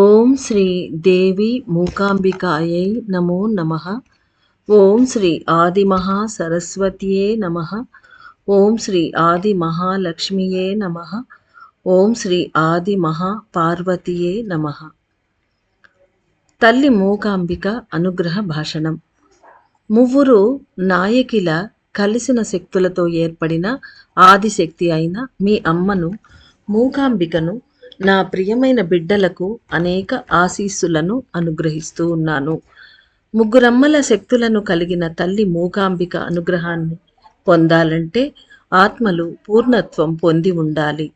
ఓం శ్రీ దేవి మూకాంబికాయై నమో నమః. ఓం శ్రీ ఆది మహా సరస్వతియే నమః. ఓం శ్రీ ఆది మహాలక్ష్మియే నమః. ఓం శ్రీ ఆది మహా పార్వతీయే నమః. తల్లి మూకాంబిక అనుగ్రహ భాషణం. మువ్వురు నాయకిల కలిసిన శక్తులతో ఏర్పడిన ఆదిశక్తి అయిన మీ అమ్మను మూకాంబికను నా ప్రియమైన బిడ్డలకు అనేక ఆశీస్సులను అనుగ్రహిస్తూ ఉన్నాను. ముగ్గురమ్మల శక్తులను కలిగిన తల్లి మూకాంబిక అనుగ్రహాన్ని పొందాలంటే ఆత్మలు పూర్ణత్వం పొంది ఉండాలి.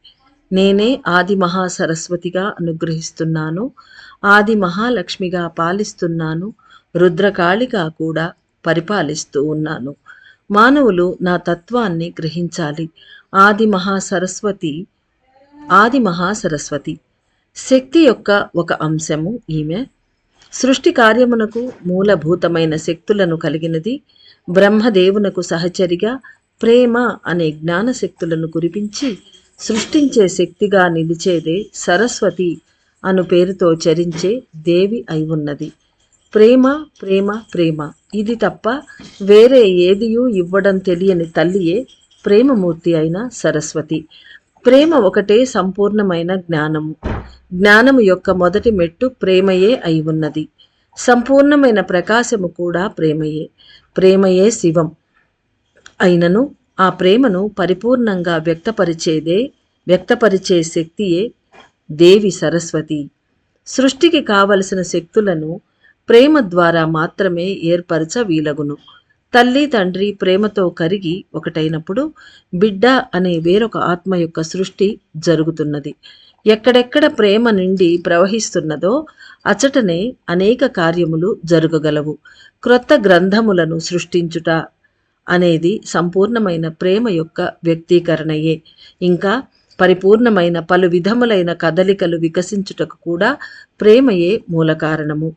నేనే ఆది మహాసరస్వతిగా అనుగ్రహిస్తున్నాను, ఆది మహాలక్ష్మిగా పాలిస్తున్నాను, రుద్రకాళిగా కూడా పరిపాలిస్తూ ఉన్నాను. మానవులు నా తత్వాన్ని గ్రహించాలి. ఆది మహాసరస్వతి శక్తి యొక్క ఒక అంశము ఈమె. సృష్టి కార్యమునకు మూలభూతమైన శక్తులను కలిగినది. బ్రహ్మదేవునకు సహచరిగా ప్రేమ అనే జ్ఞాన శక్తులను కురిపించి సృష్టించే శక్తిగా నిలిచేదే సరస్వతి అను పేరుతో చరించే దేవి అయి ఉన్నది. ప్రేమ ప్రేమ ప్రేమ ఇది తప్ప వేరే ఏదియూ ఇవ్వడం తెలియని తల్లియే ప్రేమమూర్తి అయిన సరస్వతి. ప్రేమ ఒకటే సంపూర్ణమైన జ్ఞానము. జ్ఞానము యొక్క మొదటి మెట్టు ప్రేమయే అయి ఉన్నది. సంపూర్ణమైన ప్రకాశము కూడా ప్రేమయే. ప్రేమయే శివం అయినను ఆ ప్రేమను పరిపూర్ణంగా వ్యక్తపరిచే శక్తియే దేవి సరస్వతి. సృష్టికి కావలసిన శక్తులను ప్రేమ ద్వారా మాత్రమే ఏర్పరచ వీలగును. తల్లి తండ్రి ప్రేమతో కరిగి ఒకటైనప్పుడు బిడ్డ అనే వేరొక ఆత్మ యొక్క సృష్టి జరుగుతున్నది. ఎక్కడెక్కడ ప్రేమ నిండి ప్రవహిస్తున్నదో అచటనే అనేక కార్యములు జరగగలవు. క్రొత్త గ్రంథములను సృష్టించుట అనేది సంపూర్ణమైన ప్రేమ యొక్క వ్యక్తీకరణయే. ఇంకా పరిపూర్ణమైన పలు విధములైన కదలికలు వికసించుటకు కూడా ప్రేమయే మూల కారణము.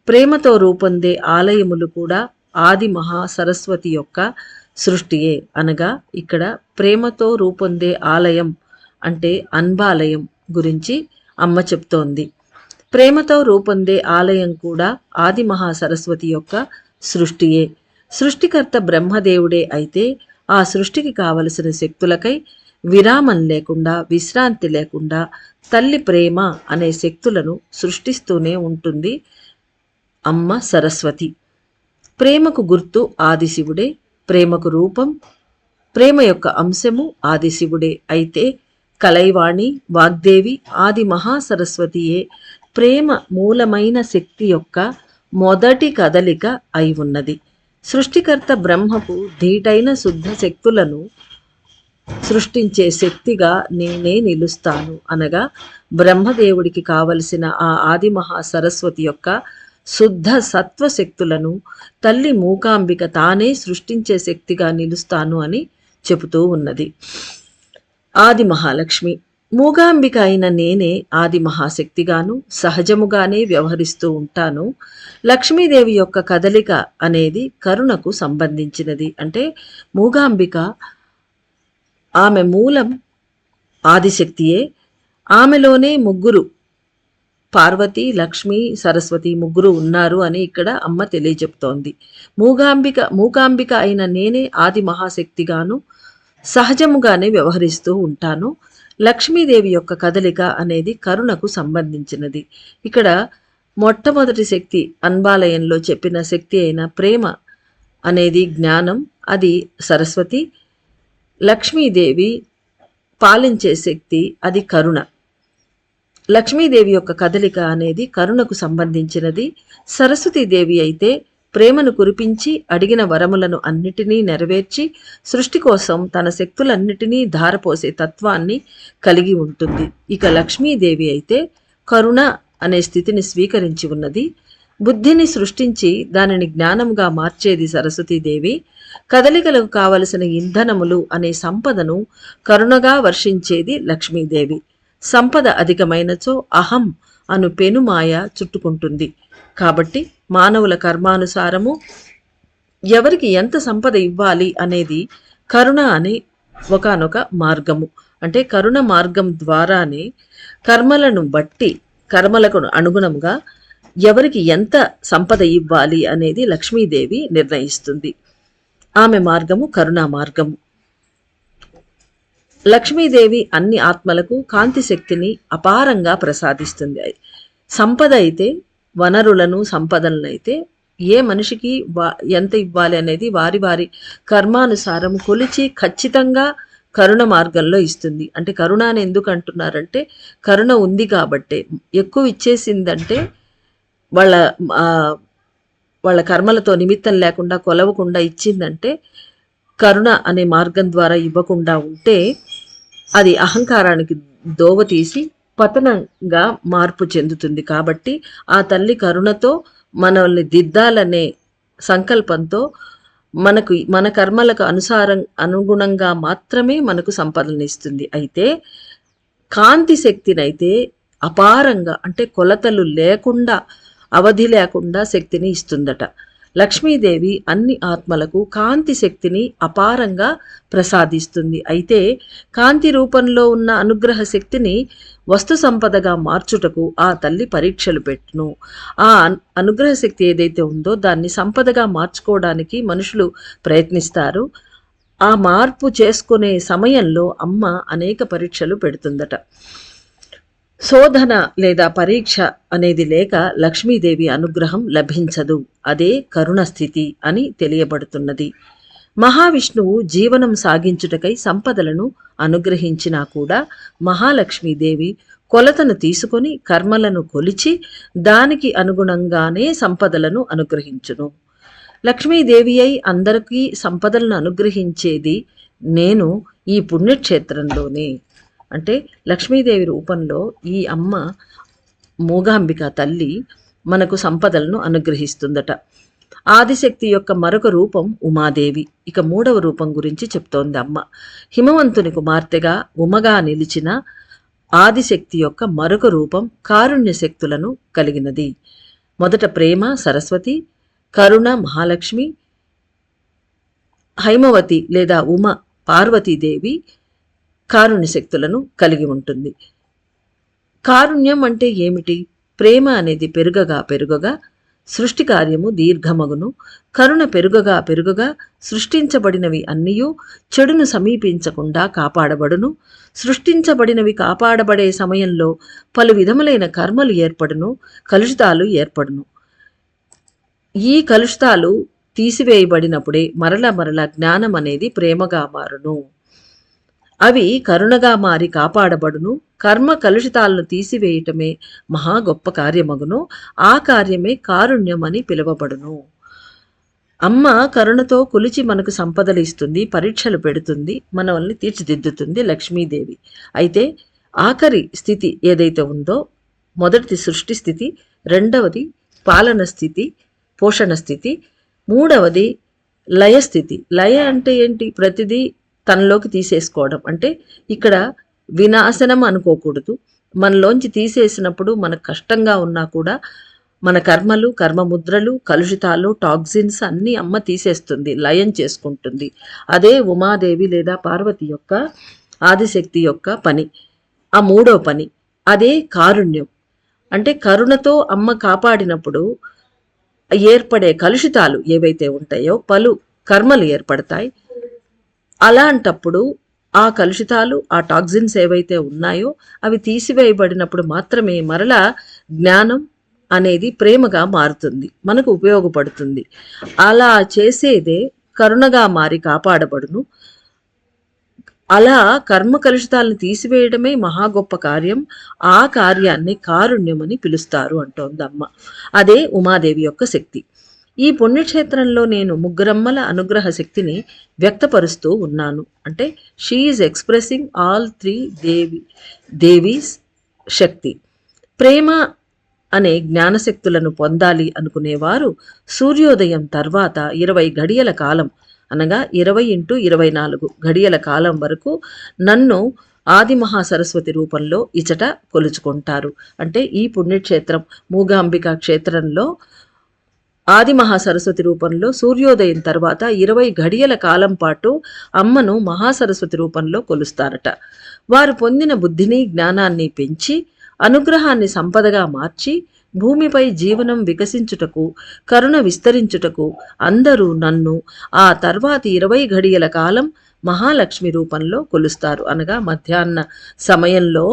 ప్రేమతో రూపొందే ఆలయములు కూడా ఆది మహా సరస్వతి యొక్క సృష్టియే. అనగా ఇక్కడ ప్రేమతో రూపొందే ఆలయం అంటే అన్బాలయం గురించి అమ్మ చెప్తోంది. ప్రేమతో రూపొందే ఆలయం కూడా ఆది మహా సరస్వతి యొక్క సృష్టియే. సృష్టికర్త బ్రహ్మదేవుడే అయితే ఆ సృష్టికి కావలసిన శక్తులకై విరామం లేకుండా విశ్రాంతి లేకుండా తల్లి ప్రేమ అనే శక్తులను సృష్టిస్తూనే ఉంటుంది అమ్మ సరస్వతి. ప్రేమకు గుర్తు ఆదిశివుడే, ప్రేమకు రూపం, ప్రేమ యొక్క అంశము ఆదిశివుడే అయితే కలైవాణి వాగ్దేవి ఆది మహాసరస్వతియే ప్రేమ మూలమైన శక్తి యొక్క మొదటి కదలిక అయి ఉన్నది. సృష్టికర్త బ్రహ్మకు ధీటైన శుద్ధ శక్తులను సృష్టించే శక్తిగా నేనే నిలుస్తాను అనగా బ్రహ్మదేవుడికి కావలసిన ఆ ఆది మహాసరస్వతి యొక్క శుద్ధ సత్వశక్తులను తల్లి మూకాంబిక తానే సృష్టించే శక్తిగా నిలుస్తాను అని చెబుతూ ఉన్నది. ఆది మహాలక్ష్మి మూకాంబిక అయిన నేనే ఆది మహాశక్తిగాను సహజముగానే వ్యవహరిస్తూ ఉంటాను. లక్ష్మీదేవి యొక్క కదలిక అనేది కరుణకు సంబంధించినది. అంటే మూకాంబిక ఆమె మూలం ఆదిశక్తియే. ఆమెలోనే ముగ్గురు పార్వతి లక్ష్మి సరస్వతి ముగ్గురు ఉన్నారు అని ఇక్కడ అమ్మ తెలియజెప్తోంది. మూకాంబిక అయిన నేనే ఆది మహాశక్తిగాను సహజముగానే వ్యవహరిస్తూ ఉంటాను. లక్ష్మీదేవి యొక్క కదలిక అనేది కరుణకు సంబంధించినది. ఇక్కడ మొట్టమొదటి శక్తి అన్బాలయంలో చెప్పిన శక్తి అయిన ప్రేమ అనేది జ్ఞానం, అది సరస్వతి. లక్ష్మీదేవి పాలించే శక్తి అది కరుణ. లక్ష్మీదేవి యొక్క కదలిక అనేది కరుణకు సంబంధించినది. సరస్వతీదేవి అయితే ప్రేమను కురిపించి అడిగిన వరములను అన్నిటినీ నెరవేర్చి సృష్టి కోసం తన శక్తులన్నిటినీ ధారపోసే తత్వాన్ని కలిగి ఉంటుంది. ఇక లక్ష్మీదేవి అయితే కరుణ అనే స్థితిని స్వీకరించి ఉన్నది. బుద్ధిని సృష్టించి దానిని జ్ఞానంగా మార్చేది సరస్వతీదేవి. కదలికలకు కావలసిన ఇంధనములు అనే సంపదను కరుణగా వర్షించేది లక్ష్మీదేవి. సంపద అధికమైనచో అహం అను పెనుమాయ చుట్టుకుంటుంది. కాబట్టి మానవుల కర్మానుసారము ఎవరికి ఎంత సంపద ఇవ్వాలి అనేది కరుణ అనే ఒకానొక మార్గము. అంటే కరుణ మార్గం ద్వారానే కర్మలను బట్టి కర్మలకు అనుగుణంగా ఎవరికి ఎంత సంపద ఇవ్వాలి అనేది లక్ష్మీదేవి నిర్ణయిస్తుంది. ఆమె మార్గము కరుణా మార్గము. లక్ష్మీదేవి అన్ని ఆత్మలకు కాంతి శక్తిని అపారంగా ప్రసాదిస్తుంది. సంపద అయితే, వనరులను సంపదలను అయితే ఏ మనిషికి ఎంత ఇవ్వాలి అనేది వారి వారి కర్మానుసారం కొలిచి ఖచ్చితంగా కరుణ మార్గంలో ఇస్తుంది. అంటే కరుణ అని ఎందుకు అంటున్నారంటే, కరుణ ఉంది కాబట్టే. ఎక్కువ ఇచ్చేసిందంటే వాళ్ళ వాళ్ళ కర్మలతో నిమిత్తం లేకుండా కొలవకుండా ఇచ్చిందంటే, కరుణ అనే మార్గం ద్వారా ఇవ్వకుండా ఉంటే అది అహంకారానికి దోవతీసి పతనంగా మార్పు చెందుతుంది. కాబట్టి ఆ తల్లి కరుణతో మనల్ని దిద్దాలనే సంకల్పంతో మన కర్మలకు అనుగుణంగా మాత్రమే మనకు సంపదనిస్తుంది. అయితే కాంతి శక్తినైతే అపారంగా, అంటే కొలతలు లేకుండా, అవధి లేకుండా శక్తిని ఇస్తుందట. లక్ష్మీదేవి అన్ని ఆత్మలకు కాంతి శక్తిని అపారంగా ప్రసాదిస్తుంది. అయితే కాంతి రూపంలో ఉన్న అనుగ్రహ శక్తిని వస్తు సంపదగా మార్చుటకు ఆ తల్లి పరీక్షలు పెట్టును. ఆ అనుగ్రహ శక్తి ఏదైతే ఉందో దాన్ని సంపదగా మార్చుకోవడానికి మనుషులు ప్రయత్నిస్తారు. ఆ మార్పు చేసుకునే సమయంలో అమ్మ అనేక పరీక్షలు పెడుతుందట. శోధన లేదా పరీక్ష అనేది లేక లక్ష్మీదేవి అనుగ్రహం లభించదు. అదే కరుణ స్థితి అని తెలియబడుతున్నది. మహావిష్ణువు జీవనం సాగించుటకై సంపదలను అనుగ్రహించినా కూడా మహాలక్ష్మీదేవి కొలతను తీసుకొని కర్మలను కొలిచి దానికి అనుగుణంగానే సంపదలను అనుగ్రహించును. లక్ష్మీదేవి అయి అందరికీ సంపదలను అనుగ్రహించేది నేను ఈ పుణ్యక్షేత్రంలోనే. అంటే లక్ష్మీదేవి రూపంలో ఈ అమ్మ మూగాంబిక తల్లి మనకు సంపదలను అనుగ్రహిస్తుందట. ఆదిశక్తి యొక్క మరొక రూపం ఉమాదేవి. ఇక మూడవ రూపం గురించి చెప్తోంది అమ్మ. హిమవంతుని కుమార్తెగా ఉమగా నిలిచిన ఆదిశక్తి యొక్క మరొక రూపం కారుణ్య శక్తులను కలిగినది. మొదట ప్రేమ సరస్వతి, కరుణ మహాలక్ష్మి, హైమవతి లేదా ఉమ పార్వతీదేవి కారుణ్య శక్తులను కలిగి ఉంటుంది. కారుణ్యం అంటే ఏమిటి? ప్రేమ అనేది పెరుగగా పెరుగగా సృష్టి కార్యము దీర్ఘమగును. కరుణ పెరుగగా పెరుగగా సృష్టించబడినవి అన్నీయూ చెడును సమీపించకుండా కాపాడబడును. సృష్టించబడినవి కాపాడబడే సమయంలో పలు విధములైన కర్మలు ఏర్పడును, కలుషితాలు ఏర్పడును. ఈ కలుషితాలు తీసివేయబడినప్పుడే మరల జ్ఞానం అనేది ప్రేమగా మారును. అవి కరుణగా మారి కాపాడబడును. కర్మ కలుషితాలను తీసివేయటమే మహా గొప్ప కార్యమగును. ఆ కార్యమే కారుణ్యం అని పిలువబడును. అమ్మ కరుణతో కొలిచి మనకు సంపదలు ఇస్తుంది, పరీక్షలు పెడుతుంది, మనల్ని తీర్చిదిద్దుతుంది లక్ష్మీదేవి. అయితే ఆఖరి స్థితి ఏదైతే ఉందో, మొదటిది సృష్టి స్థితి, రెండవది పాలన స్థితి, పోషణ స్థితి, మూడవది లయ స్థితి. లయ అంటే ఏంటి? ప్రతిదీ తనలోకి తీసేసుకోవడం. అంటే ఇక్కడ వినాశనం అనుకోకూడదు. మనలోంచి తీసేసినప్పుడు మనకు కష్టంగా ఉన్నా కూడా మన కర్మలు, కర్మముద్రలు, కలుషితాలు, టాక్సిన్స్ అన్నీ అమ్మ తీసేస్తుంది, లయం చేసుకుంటుంది. అదే ఉమాదేవి లేదా పార్వతి యొక్క, ఆదిశక్తి యొక్క పని. ఆ మూడో పని అదే కారుణ్యం. అంటే కరుణతో అమ్మ కాపాడినప్పుడు ఏర్పడే కలుషితాలు ఏవైతే ఉంటాయో పలు కర్మలు ఏర్పడతాయి. అలాంటప్పుడు ఆ కలుషితాలు, ఆ టాక్సిన్స్ ఏవైతే ఉన్నాయో అవి తీసివేయబడినప్పుడు మాత్రమే మరలా జ్ఞానం అనేది ప్రేమగా మారుతుంది, మనకు ఉపయోగపడుతుంది. అలా చేసేదే కరుణగా మారి కాపాడబడును. అలా కర్మ కలుషితాలను తీసివేయడమే మహా గొప్ప కార్యం. ఆ కార్యాన్ని కారుణ్యం అని పిలుస్తారు అంటోందమ్మ. అదే ఉమాదేవి యొక్క శక్తి. ఈ పుణ్యక్షేత్రంలో నేను ముగ్గురమ్మల అనుగ్రహ శక్తిని వ్యక్తపరుస్తూ ఉన్నాను. అంటే she is expressing all three devis shakti. ప్రేమ అనే జ్ఞానశక్తులను పొందాలి అనుకునేవారు సూర్యోదయం తర్వాత 20 గడియల కాలం, అనగా 20x24 గడియల కాలం వరకు నన్ను ఆది మహాసరస్వతి రూపంలో ఇచట కొలుచుకుంటారు. అంటే ఈ పుణ్యక్షేత్రం మూగాంబికా క్షేత్రంలో ఆది మహాసరస్వతి రూపంలో సూర్యోదయం తర్వాత 20 గడియల కాలం పాటు అమ్మను మహాసరస్వతి రూపంలో కొలుస్తారట. వారు పొందిన బుద్ధిని, జ్ఞానాన్ని పెంచి అనుగ్రహాన్ని సంపదగా మార్చి భూమిపై జీవనం వికసించుటకు, కరుణ విస్తరించుటకు అందరూ నన్ను ఆ తర్వాతి 20 ఘడియల కాలం మహాలక్ష్మి రూపంలో కొలుస్తారు. అనగా మధ్యాహ్న సమయంలో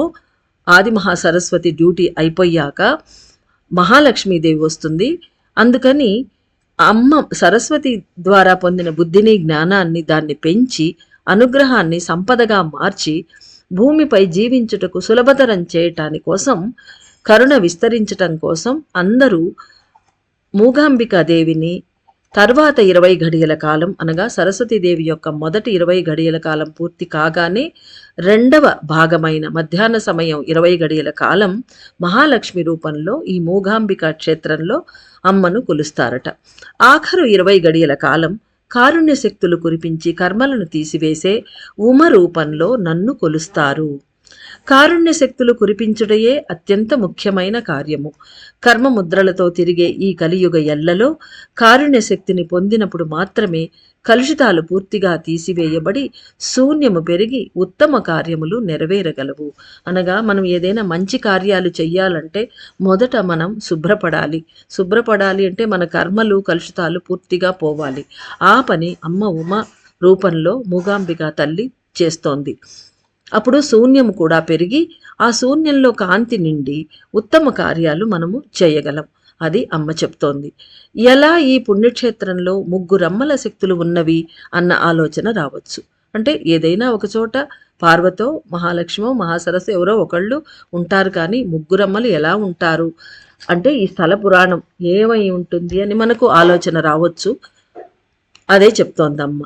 ఆది మహాసరస్వతి డ్యూటీ అయిపోయాక మహాలక్ష్మీదేవి వస్తుంది. అందుకని అమ్మ సరస్వతి ద్వారా పొందిన బుద్ధిని, జ్ఞానాన్ని దాన్ని పెంచి అనుగ్రహాన్ని సంపదగా మార్చి భూమిపై జీవించుటకు సులభతరం చేయటాని కోసం, కరుణ విస్తరించటం కోసం అందరూ మూకాంబికాదేవిని తర్వాత 20 ఘడియల కాలం అనగా సరస్వతీదేవి యొక్క మొదటి 20 ఘడియల కాలం పూర్తి కాగానే రెండవ భాగమైన మధ్యాహ్న సమయం 20 ఘడియల కాలం మహాలక్ష్మి రూపంలో ఈ మూకాంబికా క్షేత్రంలో అమ్మను కొలుస్తారట. ఆఖరు 20 ఘడియల కాలం కారుణ్య శక్తులు కురిపించి కర్మలను తీసివేసే ఉమ రూపంలో నన్ను కొలుస్తారు. కారుణ్య శక్తులు కురిపించుటయే అత్యంత ముఖ్యమైన కార్యము. కర్మముద్రలతో తిరిగే ఈ కలియుగ ఎల్లలో కారుణ్య శక్తిని పొందినప్పుడు మాత్రమే కలుషితాలు పూర్తిగా తీసివేయబడి శూన్యము పెరిగి ఉత్తమ కార్యములు నెరవేరగలవు. అనగా మనం ఏదైనా మంచి కార్యాలు చెయ్యాలంటే మొదట మనం శుభ్రపడాలి అంటే మన కర్మలు కలుషితాలు పూర్తిగా పోవాలి. ఆ పని అమ్మ ఉమ రూపంలో మూకాంబికా తల్లి చేస్తోంది. అప్పుడు శూన్యము కూడా పెరిగి ఆ శూన్యంలో కాంతి నిండి ఉత్తమ కార్యాలు మనము చేయగలం. అది అమ్మ చెప్తోంది. ఎలా ఈ పుణ్యక్షేత్రంలో ముగ్గురమ్మల శక్తులు ఉన్నవి అన్న ఆలోచన రావచ్చు. అంటే ఏదైనా ఒక చోట పార్వతో, మహాలక్ష్మో, మహాసరస్సు ఎవరో ఒకళ్ళు ఉంటారు, కానీ ముగ్గురమ్మలు ఎలా ఉంటారు అంటే ఈ స్థల పురాణం ఏమై ఉంటుంది అని మనకు ఆలోచన రావచ్చు. అదే చెప్తోందమ్మ.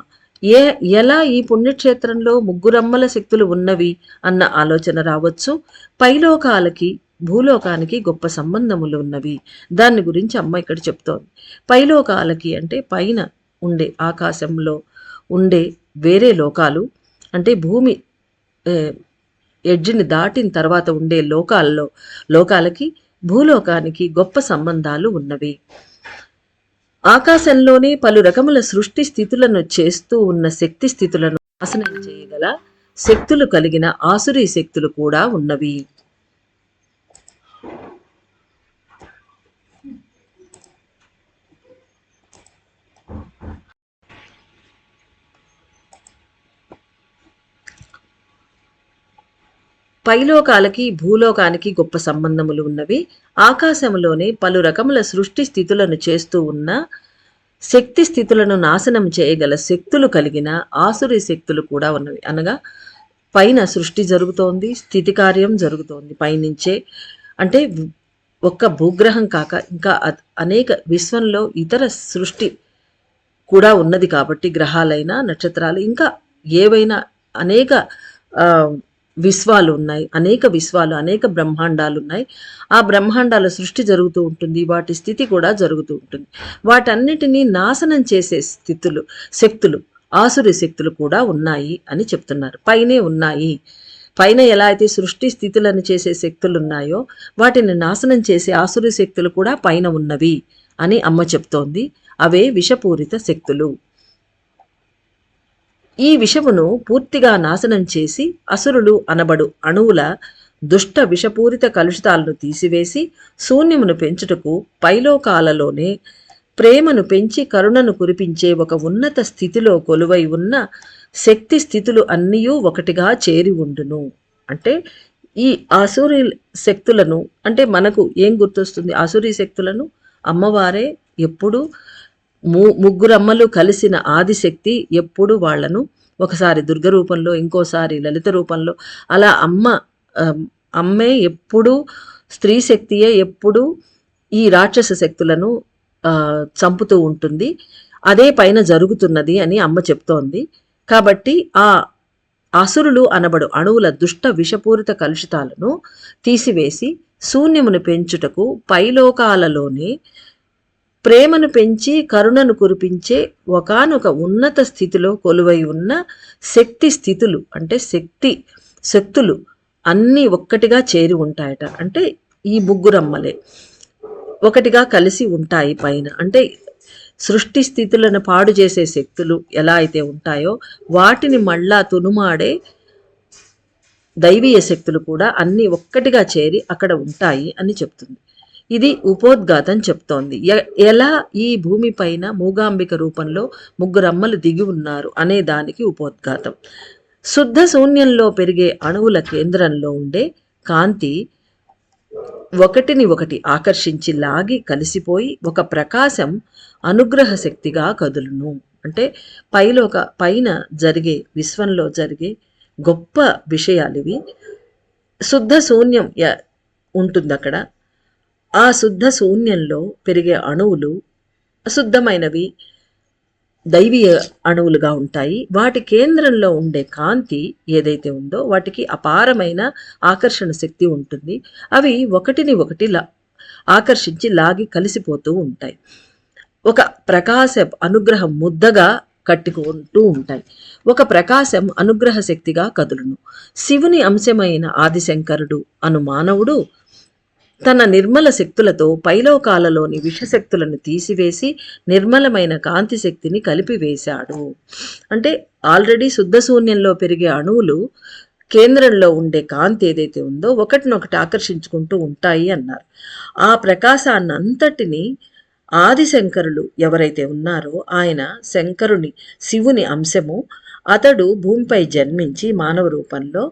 ఎలా ఈ పుణ్యక్షేత్రంలో ముగ్గురమ్మల శక్తులు ఉన్నవి అన్న ఆలోచన రావచ్చు. పైలోకాలకి భూలోకానికి గొప్ప సంబంధములు ఉన్నవి. దాని గురించి అమ్మ ఇక్కడ చెప్తోంది. పైలోకాలకి అంటే పైన ఉండే ఆకాశంలో ఉండే వేరే లోకాలు, అంటే భూమి ఎడ్జిని దాటిన తర్వాత ఉండే లోకాలకి భూలోకానికి గొప్ప సంబంధాలు ఉన్నవి. ఆకాశంలోనే పలు రకముల సృష్టి స్థితులను చేస్తూ ఉన్న శక్తి స్థితులను నాశనం చేయగల శక్తులు కలిగిన ఆసురీ శక్తులు కూడా ఉన్నవి. పైలోకాలకి భూలోకానికి గొప్ప సంబంధములు ఉన్నవి. ఆకాశంలోనే పలు రకముల సృష్టి స్థితులను చేస్తూ ఉన్న శక్తి స్థితులను నాశనం చేయగల శక్తులు కలిగిన ఆసురీ శక్తులు కూడా ఉన్నవి. అనగా పైన సృష్టి జరుగుతోంది, స్థితి కార్యం జరుగుతోంది పైనుంచే. అంటే ఒక్క భూగ్రహం కాక ఇంకా అనేక విశ్వంలో ఇతర సృష్టి కూడా ఉన్నది కాబట్టి గ్రహాలైనా, నక్షత్రాలు, ఇంకా ఏవైనా అనేక విశ్వాలు ఉన్నాయి, అనేక బ్రహ్మాండాలు ఉన్నాయి. ఆ బ్రహ్మాండాల సృష్టి జరుగుతూ ఉంటుంది, వాటి స్థితి కూడా జరుగుతూ ఉంటుంది. వాటన్నిటినీ నాశనం చేసే శక్తులు ఆసురి శక్తులు కూడా ఉన్నాయి అని చెప్తున్నారు. పైనే ఉన్నాయి. పైన ఎలా అయితే సృష్టి స్థితులను చేసే శక్తులు ఉన్నాయో వాటిని నాశనం చేసే ఆసురి శక్తులు కూడా పైన ఉన్నవి అని అమ్మ చెప్తోంది. అవే విషపూరిత శక్తులు. ఈ విషమును పూర్తిగా నాశనం చేసి అసురులు అనబడు అణువుల దుష్ట విషపూరిత కలుషితాలను తీసివేసి శూన్యమును పెంచుటకు పైలోకాలలోనే ప్రేమను పెంచి కరుణను కురిపించే ఒక ఉన్నత స్థితిలో కొలువై ఉన్న శక్తి స్థితులు అన్నీయూ ఒకటిగా చేరి ఉండును. అంటే ఈ ఆసురీ శక్తులను అంటే మనకు ఏం గుర్తొస్తుంది? ఆసురీ శక్తులను అమ్మవారే ఎప్పుడు ముగ్గురమ్మలు కలిసిన ఆదిశక్తి ఎప్పుడు వాళ్లను ఒకసారి దుర్గ రూపంలో, ఇంకోసారి లలిత రూపంలో, అలా అమ్మే ఎప్పుడు స్త్రీ శక్తియే ఎప్పుడు ఈ రాక్షస శక్తులను చంపుతూ ఉంటుంది. అదే పైన జరుగుతున్నది అని అమ్మ చెప్తోంది. కాబట్టి ఆ అసురులు అనబడు అణువుల దుష్ట విషపూరిత కలుషితాలను తీసివేసి శూన్యమును పెంచుటకు పైలోకాలలోనే ప్రేమను పెంచి కరుణను కురిపించే ఒకానొక ఉన్నత స్థితిలో కొలువై ఉన్న శక్తి స్థితులు అంటే శక్తులు అన్నీ ఒక్కటిగా చేరి ఉంటాయట. అంటే ఈ ముగ్గురమ్మలే ఒకటిగా కలిసి ఉంటాయి పైన. అంటే సృష్టి స్థితులను పాడు చేసే శక్తులు ఎలా అయితే ఉంటాయో వాటిని మళ్ళా తునుమాడే దైవీయ శక్తులు కూడా అన్నీ ఒక్కటిగా చేరి అక్కడ ఉంటాయి అని చెప్తుంది. ఇది ఉపోద్ఘాతం చెప్తోంది. ఎలా ఈ భూమి పైన మూగాంబిక రూపంలో ముగ్గురమ్మలు దిగి ఉన్నారు అనే దానికి ఉపోద్ఘాతం. శుద్ధ శూన్యంలో పెరిగే అణువుల కేంద్రంలో ఉండే కాంతి ఒకటిని ఒకటి ఆకర్షించి లాగి కలిసిపోయి ఒక ప్రకాశం అనుగ్రహ శక్తిగా కదులును. అంటే పైన జరిగే విశ్వంలో జరిగే గొప్ప విషయాలు ఇవి. శుద్ధ శూన్యం ఉంటుంది అక్కడ. ఆ శుద్ధ శూన్యంలో పెరిగే అణువులు అశుద్ధమైనవి దైవీయ అణువులుగా ఉంటాయి. వాటి కేంద్రంలో ఉండే కాంతి ఏదైతే ఉందో వాటికి అపారమైన ఆకర్షణ శక్తి ఉంటుంది. అవి ఒకటిని ఒకటి ఆకర్షించి లాగి కలిసిపోతూ ఉంటాయి. ఒక ప్రకాశ అనుగ్రహం ముద్దగా కట్టుకుంటూ ఉంటాయి. ఒక ప్రకాశం అనుగ్రహ శక్తిగా కదులును. శివుని అంశమైన ఆదిశంకరుడు అను మానవుడు తన నిర్మల శక్తులతో పైలోకాలలోని విషశక్తులను తీసివేసి నిర్మలమైన కాంతి శక్తిని కలిపివేశాడు. అంటే ఆల్రెడీ శుద్ధ శూన్యంలో పెరిగే అణువులు కేంద్రంలో ఉండే కాంతి ఏదైతే ఉందో ఒకటినొకటి ఆకర్షించుకుంటూ ఉంటాయి అన్నారు. ఆ ప్రకాశాన్ని అంతటిని ఆదిశంకరులు ఎవరైతే ఉన్నారో ఆయన శంకరుని శివుని అంశము. అతడు భూమిపై జన్మించి మానవ రూపంలో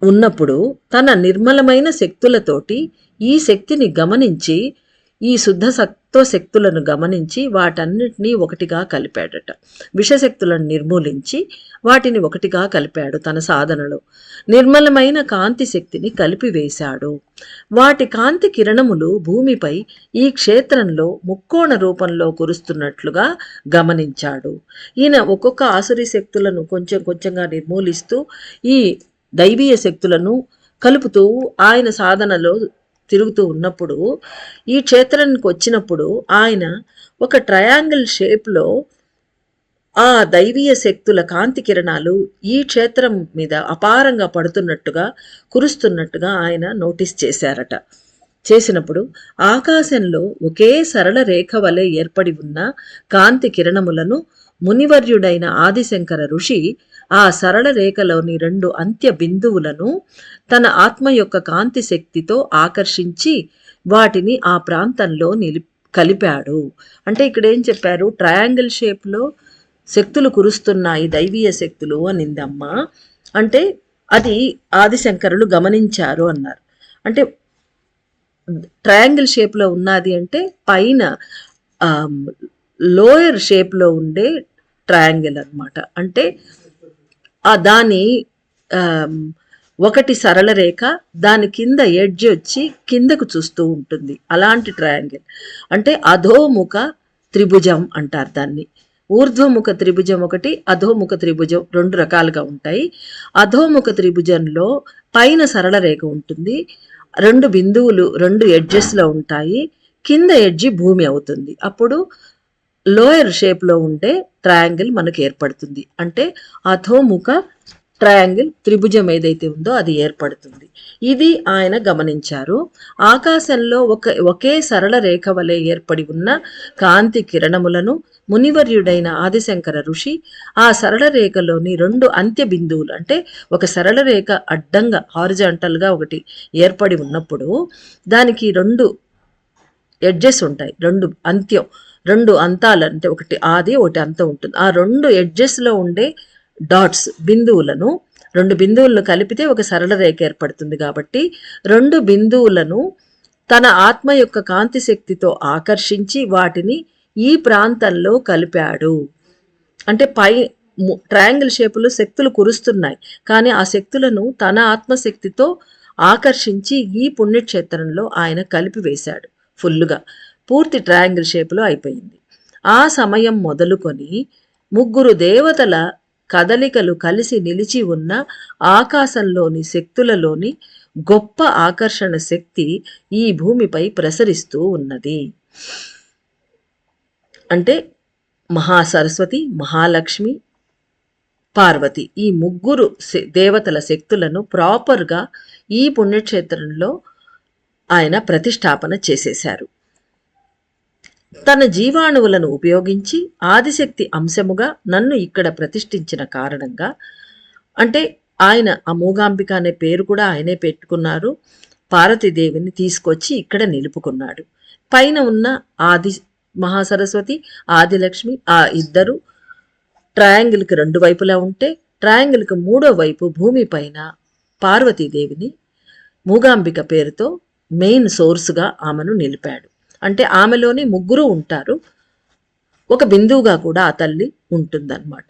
ఉన్నప్పుడు తన నిర్మలమైన శక్తులతోటి ఈ శక్తిని గమనించి ఈ శుద్ధ సత్వ శక్తులను గమనించి వాటన్నిటినీ ఒకటిగా కలిపాడట. విషశక్తులను నిర్మూలించి వాటిని ఒకటిగా కలిపాడు తన సాధనలో. నిర్మలమైన కాంతి శక్తిని కలిపివేశాడు. వాటి కాంతి కిరణములు భూమిపై ఈ క్షేత్రంలో ముక్కోణ రూపంలో కురుస్తున్నట్లుగా గమనించాడు. ఈయన ఒక్కొక్క ఆసురి శక్తులను కొంచెం కొంచెంగా నిర్మూలిస్తూ ఈ దైవీయ శక్తులను కలుపుతూ ఆయన సాధనలో తిరుగుతూ ఉన్నప్పుడు ఈ క్షేత్రానికి వచ్చినప్పుడు ఆయన ఒక ట్రయాంగిల్ షేప్లో ఆ దైవీయ శక్తుల కాంతి కిరణాలు ఈ క్షేత్రం మీద అపారంగా పడుతున్నట్టుగా కురుస్తున్నట్టుగా ఆయన నోటీస్ చేశారట. చేసినప్పుడు ఆకాశంలో ఒకే సరళ రేఖ వలె ఏర్పడి ఉన్న కాంతి కిరణములను మునివర్యుడైన ఆదిశంకర ఋషి ఆ సరళ రేఖలోని 2 అంత్య బిందువులను తన ఆత్మ యొక్క కాంతి శక్తితో ఆకర్షించి వాటిని ఆ ప్రాంతంలో కలిపాడు. అంటే ఇక్కడ ఏం చెప్పారు? ట్రయాంగిల్ షేప్లో శక్తులు కురుస్తున్నాయి దైవీయ శక్తులు అనిందమ్మ. అంటే అది ఆదిశంకరులు గమనించారు అన్నారు. అంటే ట్రయాంగిల్ షేప్లో ఉన్నది అంటే పైన లోయర్ షేప్లో ఉండే ట్రయాంగిల్ అన్నమాట. అంటే దాని ఒకటి సరళ రేఖ, దాని కింద ఎడ్జ్ వచ్చి కిందకు చూస్తూ ఉంటుంది. అలాంటి ట్రయాంగిల్ అంటే అధోముఖ త్రిభుజం అంటారు దాన్ని. ఊర్ధ్వముఖ త్రిభుజం ఒకటి, అధోముఖ త్రిభుజం 2 రకాలుగా ఉంటాయి. అధోముఖ త్రిభుజంలో పైన సరళ రేఖ ఉంటుంది, 2 బిందువులు 2 ఎడ్జెస్లో ఉంటాయి, కింద ఎడ్జి భూమి అవుతుంది. అప్పుడు లోయర్ షేప్లో ఉండే ట్రయాంగిల్ మనకు ఏర్పడుతుంది. అంటే అధోముఖ ట్రయాంగిల్ త్రిభుజం ఏదైతే ఉందో అది ఏర్పడుతుంది. ఇది ఆయన గమనించారు. ఆకాశంలో ఒకే సరళ రేఖ వలె ఏర్పడి ఉన్న కాంతి కిరణములను మునివర్యుడైన ఆదిశంకర ఋషి ఆ సరళ రేఖలోని 2 అంత్య బిందువులు, అంటే ఒక సరళ రేఖ అడ్డంగా హారిజాంటల్గా ఒకటి ఏర్పడి ఉన్నప్పుడు దానికి 2 ఎడ్జెస్ ఉంటాయి, 2 అంతాలు, అంటే ఒకటి ఆది ఒకటి అంతం ఉంటుంది. ఆ 2 ఎడ్జెస్లో ఉండే డాట్స్ బిందువులను 2 బిందువులను కలిపితే ఒక సరళ రేఖ ఏర్పడుతుంది. కాబట్టి 2 బిందువులను తన ఆత్మ యొక్క కాంతి శక్తితో ఆకర్షించి వాటిని ఈ ప్రాంతంలో కలిపాడు. అంటే ట్రయాంగిల్ షేపులో శక్తులు కురుస్తున్నాయి, కానీ ఆ శక్తులను తన ఆత్మశక్తితో ఆకర్షించి ఈ పుణ్యక్షేత్రంలో ఆయన కలిపివేశాడు. ఫుల్లుగా పూర్తి ట్రయాంగిల్ షేప్లో అయిపోయింది. ఆ సమయం మొదలుకొని 3 దేవతల కదలికలు కలిసి నిలిచి ఉన్న ఆకాశంలోని శక్తులలోని గొప్ప ఆకర్షణ శక్తి ఈ భూమిపై ప్రసరిస్తూ ఉన్నది. అంటే మహాసరస్వతి, మహాలక్ష్మి, పార్వతి ఈ 3 దేవతల శక్తులను ప్రాపర్గా ఈ పుణ్యక్షేత్రంలో ఆయన ప్రతిష్టాపన చేసేశారు. తన జీవాణువులను ఉపయోగించి ఆదిశక్తి అంశముగా నన్ను ఇక్కడ ప్రతిష్ఠించిన కారణంగా, అంటే ఆయన ఆ మూగాంబిక అనే పేరు కూడా ఆయనే పెట్టుకున్నారు. పార్వతీదేవిని తీసుకొచ్చి ఇక్కడ నిలుపుకున్నాడు. పైన ఉన్న ఆది మహాసరస్వతి, ఆదిలక్ష్మి ఆ ఇద్దరు ట్రయాంగిల్కి 2 వైపులా ఉంటే, ట్రయాంగిల్కి 3వ వైపు భూమి పైన పార్వతీదేవిని మూగాంబిక పేరుతో మెయిన్ సోర్స్గా ఆమెను నిలిపాడు. అంటే ఆమెలోని ముగ్గురు ఉంటారు, ఒక బిందువుగా కూడా ఆ తల్లి ఉంటుందన్నమాట.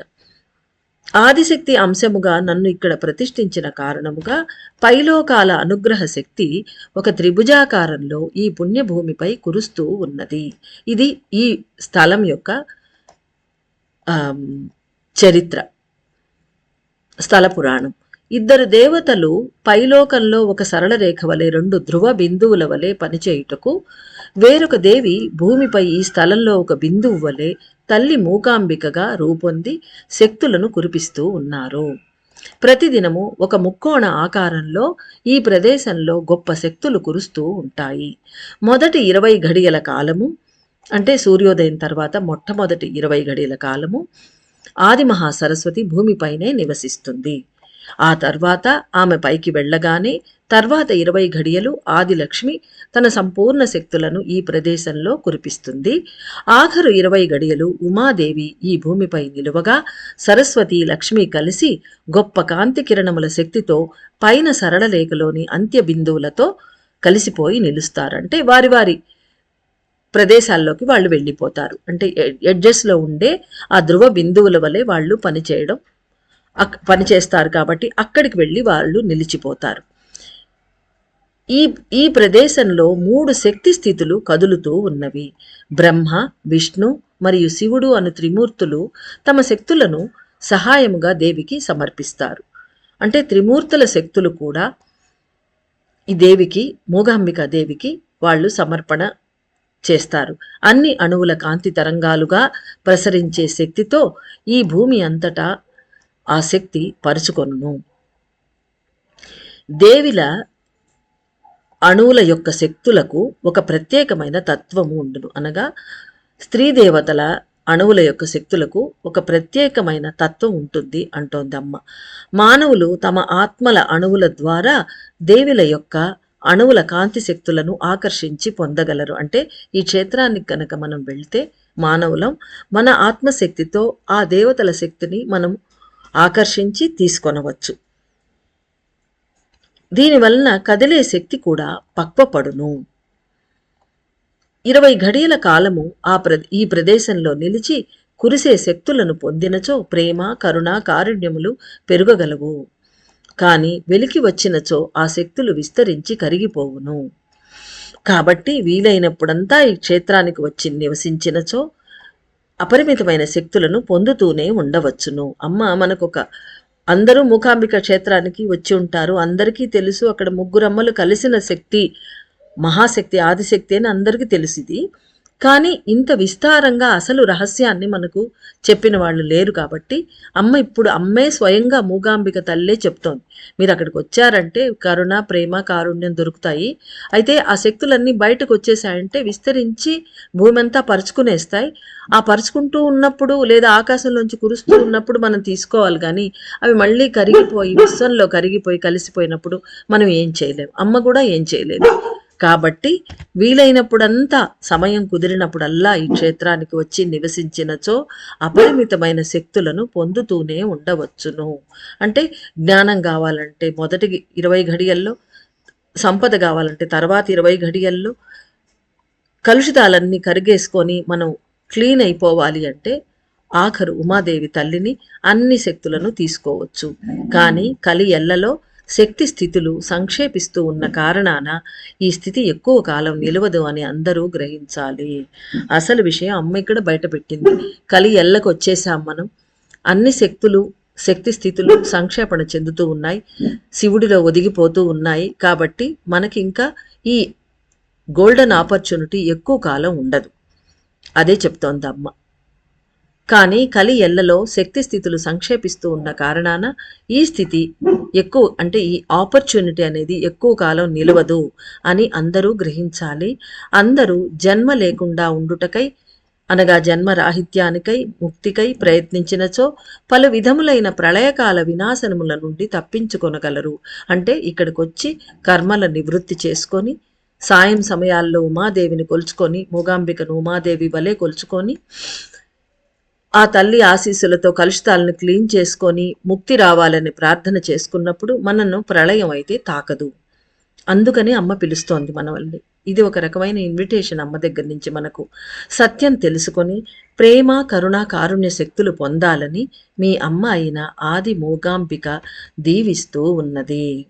ఆదిశక్తి అంశముగా నన్ను ఇక్కడ ప్రతిష్ఠించిన కారణముగా పైలోకాల అనుగ్రహ శక్తి ఒక త్రిభుజాకారంలో ఈ పుణ్యభూమిపై కురుస్తూ ఉన్నది. ఇది ఈ స్థలం యొక్క చరిత్ర, స్థల పురాణం. ఇద్దరు దేవతలు పైలోకంలో ఒక సరళ రేఖ వలె 2 ధ్రువ బిందువుల వలె పనిచేయుటకు, వేరొక దేవి భూమిపై ఈ స్థలంలో ఒక బిందువు వలె తల్లి మూకాంబికగా రూపొంది శక్తులను కురిపిస్తూ ఉన్నారు. ప్రతిదినము ఒక ముక్కోణ ఆకారంలో ఈ ప్రదేశంలో గొప్ప శక్తులు కురుస్తూ ఉంటాయి. మొదటి 20 ఘడియల కాలము, అంటే సూర్యోదయం తర్వాత మొట్టమొదటి 20 ఘడియల కాలము ఆది మహాసరస్వతి భూమిపైనే నివసిస్తుంది. ఆ తర్వాత ఆమె పైకి వెళ్ళగానే తర్వాత 20 ఘడియలు ఆదిలక్ష్మి తన సంపూర్ణ శక్తులను ఈ ప్రదేశంలో కురిపిస్తుంది. ఆఖరు 20 ఘడియలు ఉమాదేవి ఈ భూమిపై నిలువగా సరస్వతి లక్ష్మి కలిసి గొప్ప కాంతి కిరణముల శక్తితో పైన సరళ రేఖలోని అంత్య బిందువులతో కలిసిపోయి నిలుస్తారంటే వారి వారి ప్రదేశాల్లోకి వాళ్ళు వెళ్ళిపోతారు. అంటే ఎడ్జెస్లో ఉండే ఆ ధ్రువ బిందువుల వలె వాళ్ళు పనిచేస్తారు కాబట్టి అక్కడికి వెళ్ళి వాళ్ళు నిలిచిపోతారు. ఈ ప్రదేశంలో 3 శక్తి స్థితులు కదులుతూ ఉన్నవి. బ్రహ్మ, విష్ణు మరియు శివుడు అను త్రిమూర్తులు తమ శక్తులను సహాయముగా దేవికి సమర్పిస్తారు. అంటే త్రిమూర్తుల శక్తులు కూడా ఈ దేవికి, మూగాంబికా దేవికి వాళ్ళు సమర్పణ చేస్తారు. అన్ని అణువుల కాంతి తరంగాలుగా ప్రసరించే శక్తితో ఈ భూమి అంతటా ఆ శక్తి పరుచుకొనును. దేవిల అణువుల యొక్క శక్తులకు ఒక ప్రత్యేకమైన తత్వము ఉండును. అనగా స్త్రీ దేవతల అణువుల యొక్క శక్తులకు ఒక ప్రత్యేకమైన తత్వం ఉంటుంది అంటోంది అమ్మ. మానవులు తమ ఆత్మల అణువుల ద్వారా దేవిల యొక్క అణువుల కాంతి శక్తులను ఆకర్షించి పొందగలరు. అంటే ఈ క్షేత్రానికి కనుక మనం వెళ్తే మానవులం మన ఆత్మశక్తితో ఆ దేవతల శక్తిని మనం ఆకర్షించి తీసుకొనవచ్చు. దీనివలన కదిలే శక్తి కూడా పక్వపడును. 20 ఘడియల కాలము ఈ ప్రదేశంలో నిలిచి కురిసే శక్తులను పొందినచో ప్రేమ, కరుణ, కారుణ్యములు పెరుగగలవు. కాని వెలికి వచ్చినచో ఆ శక్తులు విస్తరించి కరిగిపోవును. కాబట్టి వీలైనప్పుడంతా ఈ క్షేత్రానికి వచ్చి నివసించినచో అపరిమితమైన శక్తులను పొందుతూనే ఉండవచ్చును. అమ్మ మనకొక అందరూ మూకాంబిక క్షేత్రానికి వచ్చి ఉంటారు, అందరికీ తెలుసు అక్కడ 3 అమ్మలు కలిసిన శక్తి మహాశక్తి ఆదిశక్తి అని అందరికీ తెలిసింది. కానీ ఇంత విస్తారంగా అసలు రహస్యాన్ని మనకు చెప్పిన వాళ్ళు లేరు. కాబట్టి ఇప్పుడు అమ్మే స్వయంగా మూగాంబిక తల్లే చెప్తోంది, మీరు అక్కడికి వచ్చారంటే కరుణ, ప్రేమ, కారుణ్యం దొరుకుతాయి. అయితే ఆ శక్తులన్నీ బయటకు వచ్చేసాయంటే విస్తరించి భూమి అంతా పరుచుకునేస్తాయి. ఆ పరుచుకుంటూ ఉన్నప్పుడు లేదా ఆకాశంలోంచి కురుస్తూ ఉన్నప్పుడు మనం తీసుకోవాలి, కానీ అవి మళ్ళీ కరిగిపోయి విశ్వంలో కరిగిపోయి కలిసిపోయినప్పుడు మనం ఏం చేయలేము. అమ్మ కూడా ఏం చేయలేదు. కాబట్టి వీలైనప్పుడంతా సమయం కుదిరినప్పుడల్లా ఈ క్షేత్రానికి వచ్చి నివసించినచో అపరిమితమైన శక్తులను పొందుతూనే ఉండవచ్చును. అంటే జ్ఞానం కావాలంటే మొదటి 20 ఘడియల్లో, సంపద కావాలంటే తర్వాత 20 ఘడియల్లో, కలుషితాలన్నీ కరిగేసుకొని మనం క్లీన్ అయిపోవాలి అంటే ఆఖరు ఉమాదేవి తల్లిని అన్ని శక్తులను తీసుకోవచ్చు. కానీ కలి ఎల్లలో శక్తి స్థితులు సంక్షేపిస్తూ ఉన్న కారణాన ఈ స్థితి ఎక్కువ కాలం నిలవదు అని అందరూ గ్రహించాలి. అసలు విషయం అమ్మ ఇక్కడ బయటపెట్టింది. కలి ఎల్లకు వచ్చేసాం మనం, అన్ని శక్తి స్థితులు సంక్షేపణ చెందుతూ ఉన్నాయి, శివుడిలో ఒదిగిపోతూ ఉన్నాయి. కాబట్టి మనకి ఇంకా ఈ గోల్డెన్ ఆపర్చునిటీ ఎక్కువ కాలం ఉండదు, అదే చెప్తోంది అమ్మ. కానీ కలి ఎల్లలో శక్తి స్థితులు సంక్షేపిస్తూ ఉన్న కారణాన ఈ స్థితి ఎక్కువ, అంటే ఈ ఆపర్చునిటీ అనేది ఎక్కువ కాలం నిలవదు అని అందరూ గ్రహించాలి. అందరూ జన్మ లేకుండా ఉండుటకై అనగా జన్మరాహిత్యానికై ముక్తికై ప్రయత్నించినచో పలు విధములైన ప్రళయకాల వినాశనముల నుండి తప్పించుకొనగలరు. అంటే ఇక్కడికొచ్చి కర్మల నివృత్తి చేసుకొని సాయం సమయాల్లో ఉమాదేవిని కొలుచుకొని, మూగాంబికను ఉమాదేవి వలె కొలుచుకొని ఆ తల్లి ఆశీస్సులతో కలుషితాలను క్లీన్ చేసుకొని ముక్తి రావాలని ప్రార్థన చేసుకున్నప్పుడు మనను ప్రళయం అయితే తాకదు. అందుకని అమ్మ పిలుస్తోంది మనల్ని. ఇది ఒక రకమైన ఇన్విటేషన్ అమ్మ దగ్గర నుంచి మనకు. సత్యం తెలుసుకొని ప్రేమ, కరుణ, కారుణ్య శక్తులు పొందాలని మీ అమ్మ అయిన ఆది మూగాంబిక దీవిస్తూ ఉన్నది.